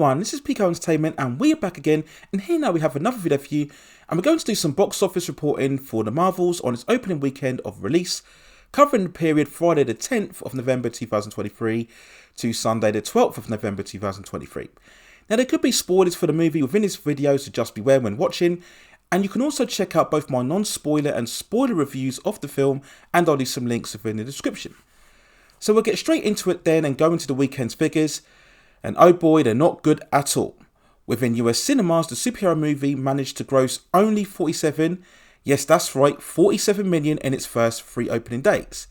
everyone, this is Pico Entertainment and we are back again, and here now we have another video for you, and we're going to do some box office reporting for the Marvels on its opening weekend of release, covering the period Friday the 10th of November 2023 to Sunday the 12th of November 2023. Now there could be spoilers for the movie within this video, so just beware when watching, and you can also check out both my non-spoiler and spoiler reviews of the film, and I'll leave some links within the description. So we'll get straight into it then and go into the weekend's figures. And oh boy, they're not good at all. Within US cinemas, the superhero movie managed to gross only 47, yes that's right, 47 million in its first 3 opening days.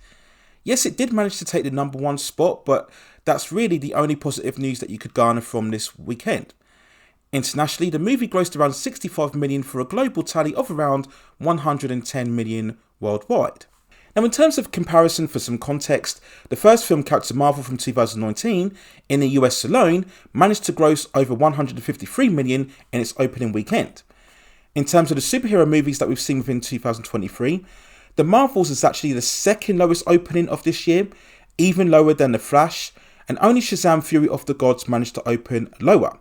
Yes, it did manage to take the #1 spot, but that's really the only positive news that you could garner from this weekend. Internationally, the movie grossed around 65 million for a global tally of around 110 million worldwide. Now, in terms of comparison, for some context, the first film, Captain Marvel from 2019, in the US alone, managed to gross over 153 million in its opening weekend. In terms of the superhero movies that we've seen within 2023, The Marvels is actually the second lowest opening of this year, even lower than The Flash, and only Shazam! Fury of the Gods managed to open lower.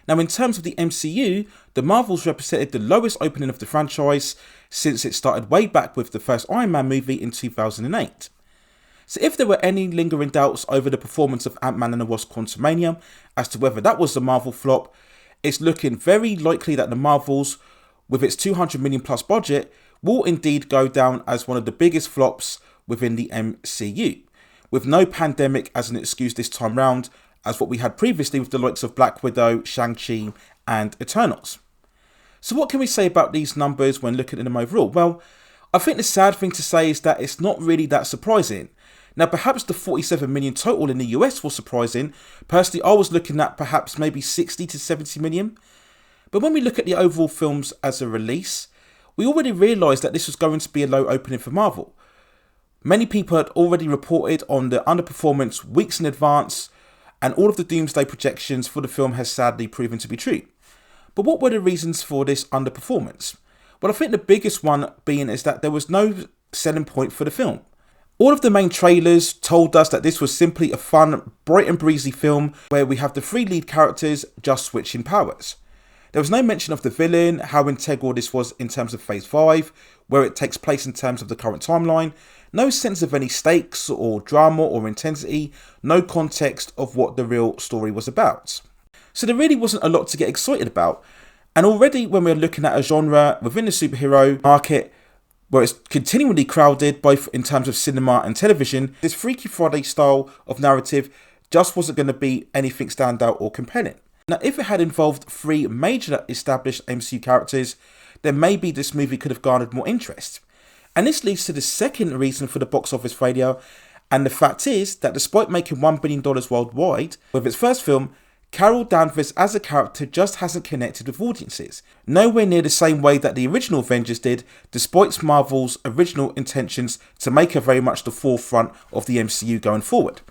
Now, in terms of the MCU, The Marvels represented the lowest opening of the franchise since it started way back with the first Iron Man movie in 2008. So if there were any lingering doubts over the performance of Ant-Man and the Wasp: Quantumania as to whether that was the Marvel flop, it's looking very likely that The Marvels, with its 200 million plus budget, will indeed go down as one of the biggest flops within the MCU, with no pandemic as an excuse this time round, as what we had previously with the likes of Black Widow, Shang-Chi and Eternals. So what can we say about these numbers when looking at them overall? Well, I think the sad thing to say is that it's not really that surprising. Now perhaps the 47 million total in the US was surprising. Personally, I was looking at perhaps maybe 60 to 70 million. But when we look at the overall films as a release, we already realised that this was going to be a low opening for Marvel. Many people had already reported on the underperformance weeks in advance, and all of the doomsday projections for the film has sadly proven to be true. But what were the reasons for this underperformance? Well, I think the biggest one being is that there was no selling point for the film. All of the main trailers told us that this was simply a fun, bright and breezy film where we have the 3 lead characters just switching powers. There was no mention of the villain, how integral this was in terms of Phase 5, where it takes place in terms of the current timeline, no sense of any stakes or drama or intensity, no context of what the real story was about. So there really wasn't a lot to get excited about. And already when we're looking at a genre within the superhero market where it's continually crowded both in terms of cinema and television, this Freaky Friday style of narrative just wasn't going to be anything standout or compelling. Now if it had involved 3 major established MCU characters, then maybe this movie could have garnered more interest. And this leads to the second reason for the box office failure, and the fact is that despite making $1 billion worldwide with its first film, Carol Danvers as a character just hasn't connected with audiences, nowhere near the same way that the original Avengers did, despite Marvel's original intentions to make her very much the forefront of the MCU going forward.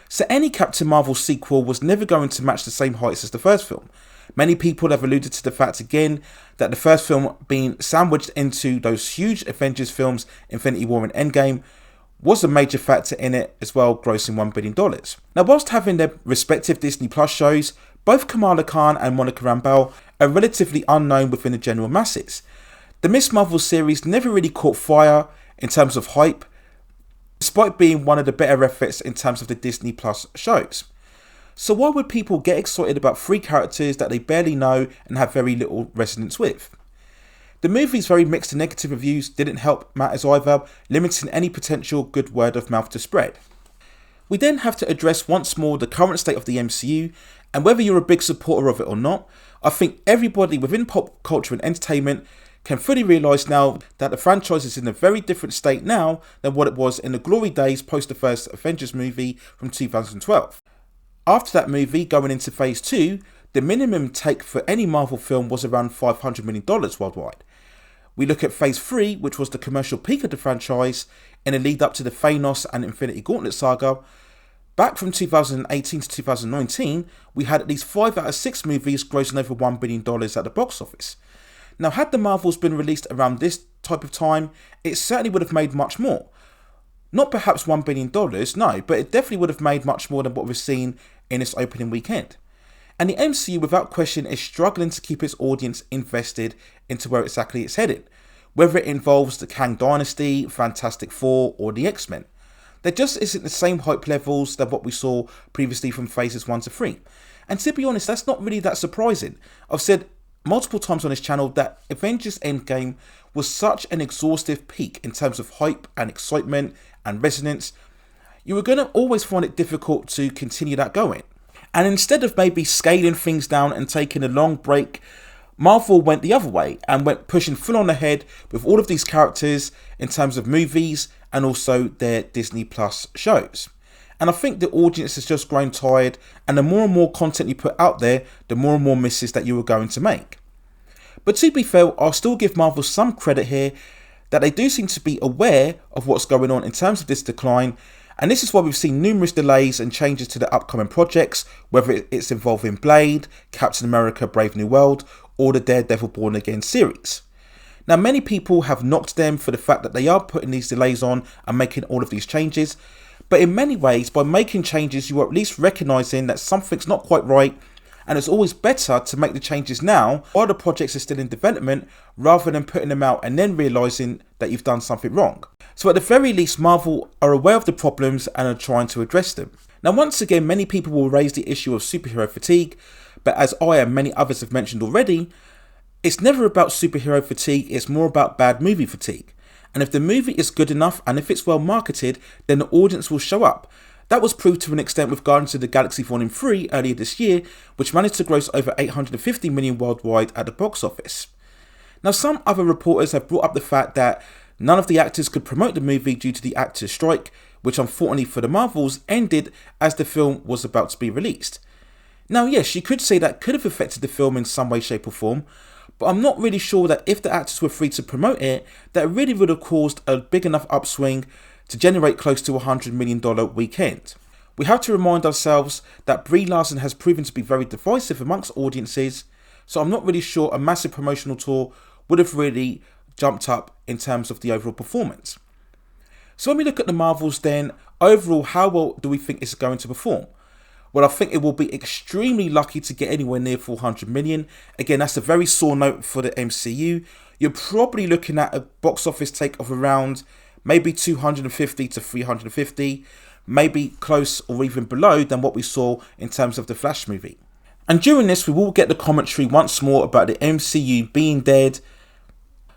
So any Captain Marvel sequel was never going to match the same heights as the first film. Many people have alluded to the fact again that the first film being sandwiched into those huge Avengers films, Infinity War and Endgame, was a major factor in it as well, grossing $1 billion. Now whilst having their respective Disney Plus shows, both Kamala Khan and Monica Rambeau are relatively unknown within the general masses. The Miss Marvel series never really caught fire in terms of hype, despite being one of the better efforts in terms of the Disney Plus shows. So why would people get excited about 3 characters that they barely know and have very little resonance with? The movie's very mixed and negative reviews didn't help matters either, limiting any potential good word of mouth to spread. We then have to address once more the current state of the MCU, and whether you're a big supporter of it or not, I think everybody within pop culture and entertainment can fully realise now that the franchise is in a very different state now than what it was in the glory days post the first Avengers movie from 2012. After that movie, going into Phase 2, the minimum take for any Marvel film was around $500 million worldwide. We look at Phase 3, which was the commercial peak of the franchise in a lead up to the Thanos and Infinity Gauntlet saga. Back from 2018 to 2019, we had at least 5 out of 6 movies grossing over $1 billion at the box office. Now, had the Marvels been released around this type of time, it certainly would have made much more. Not perhaps $1 billion, no, but it definitely would have made much more than what we've seen in its opening weekend. And the MCU, without question, is struggling to keep its audience invested into where exactly it's headed, whether it involves the Kang Dynasty, Fantastic Four, or the X-Men. There just isn't the same hype levels that what we saw previously from phases 1 to 3. And to be honest, that's not really that surprising. I've said multiple times on this channel that Avengers Endgame was such an exhaustive peak in terms of hype and excitement and resonance. You were going to always find it difficult to continue that going. And instead of maybe scaling things down and taking a long break, Marvel went the other way and went pushing full on ahead with all of these characters in terms of movies and also their Disney Plus shows. And I think the audience has just grown tired, and the more and more content you put out there, the more and more misses that you are going to make. But to be fair, I'll still give Marvel some credit here that they do seem to be aware of what's going on in terms of this decline. And this is why we've seen numerous delays and changes to the upcoming projects, whether it's involving Blade, Captain America Brave New World, or the Daredevil Born Again series. Now, many people have knocked them for the fact that they are putting these delays on and making all of these changes. But in many ways, by making changes, you are at least recognising that something's not quite right, and it's always better to make the changes now while the projects are still in development, rather than putting them out and then realising that you've done something wrong. So at the very least, Marvel are aware of the problems and are trying to address them. Now, once again, many people will raise the issue of superhero fatigue, but as I and many others have mentioned already, it's never about superhero fatigue, it's more about bad movie fatigue. And if the movie is good enough and if it's well marketed, then the audience will show up. That was proved to an extent with Guardians of the Galaxy Volume 3 earlier this year, which managed to gross over 850 million worldwide at the box office. Now, some other reporters have brought up the fact that none of the actors could promote the movie due to the actors' strike, which unfortunately for the Marvels ended as the film was about to be released. Now, yes, you could say that could have affected the film in some way, shape or form, but I'm not really sure that if the actors were free to promote it, that it really would have caused a big enough upswing to generate close to $100 million weekend. We have to remind ourselves that Brie Larson has proven to be very divisive amongst audiences, so I'm not really sure a massive promotional tour would have really jumped up in terms of the overall performance. So when we look at the Marvels then, overall, how well do we think it's going to perform? Well, I think it will be extremely lucky to get anywhere near 400 million. Again, that's a very sore note for the MCU. You're probably looking at a box office take of around maybe 250 to 350, maybe close or even below than what we saw in terms of the Flash movie. And during this, we will get the commentary once more about the MCU being dead,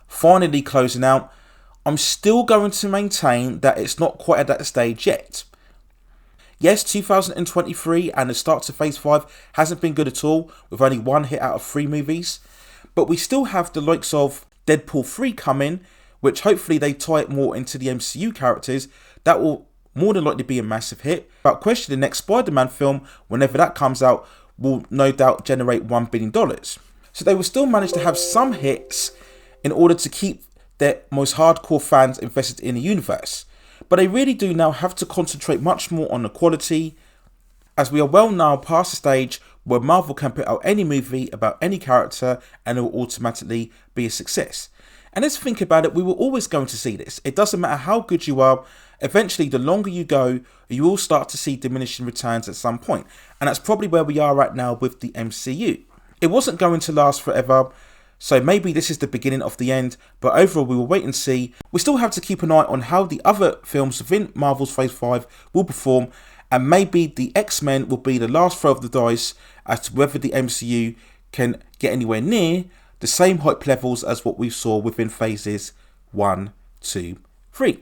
finally closing out. I'm still going to maintain that it's not quite at that stage yet. Yes, 2023 and the start to Phase 5 hasn't been good at all, with only one hit out of 3 movies. But we still have the likes of Deadpool 3 coming, which hopefully they tie it more into the MCU characters. That will more than likely be a massive hit. Without question, the next Spider-Man film, whenever that comes out, will no doubt generate $1 billion. So they will still manage to have some hits in order to keep their most hardcore fans invested in the universe. But they really do now have to concentrate much more on the quality, as we are well now past the stage where Marvel can put out any movie about any character and it will automatically be a success. And let's think about it, we were always going to see this. It doesn't matter how good you are, eventually the longer you go, you will start to see diminishing returns at some point. And that's probably where we are right now with the MCU. It wasn't going to last forever, so maybe this is the beginning of the end, but overall we will wait and see. We still have to keep an eye on how the other films within Marvel's Phase 5 will perform, and maybe the X-Men will be the last throw of the dice as to whether the MCU can get anywhere near the same hype levels as what we saw within phases 1, 2, 3.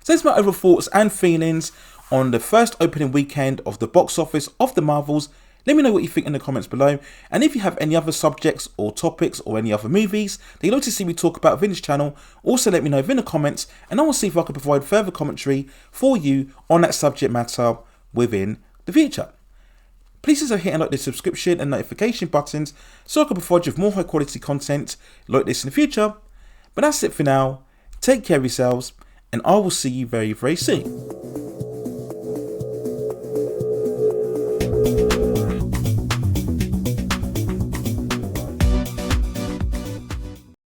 So that's my overall thoughts and feelings on the first opening weekend of the box office of the Marvels. Let me know what you think in the comments below, and if you have any other subjects or topics or any other movies that you'd like to see me talk about within this channel, also let me know within the comments, and I will see if I can provide further commentary for you on that subject matter within the future. Please consider hitting like the subscription and notification buttons so I can provide you with more high quality content like this in the future. But that's it for now. Take care of yourselves, and I will see you very, very soon.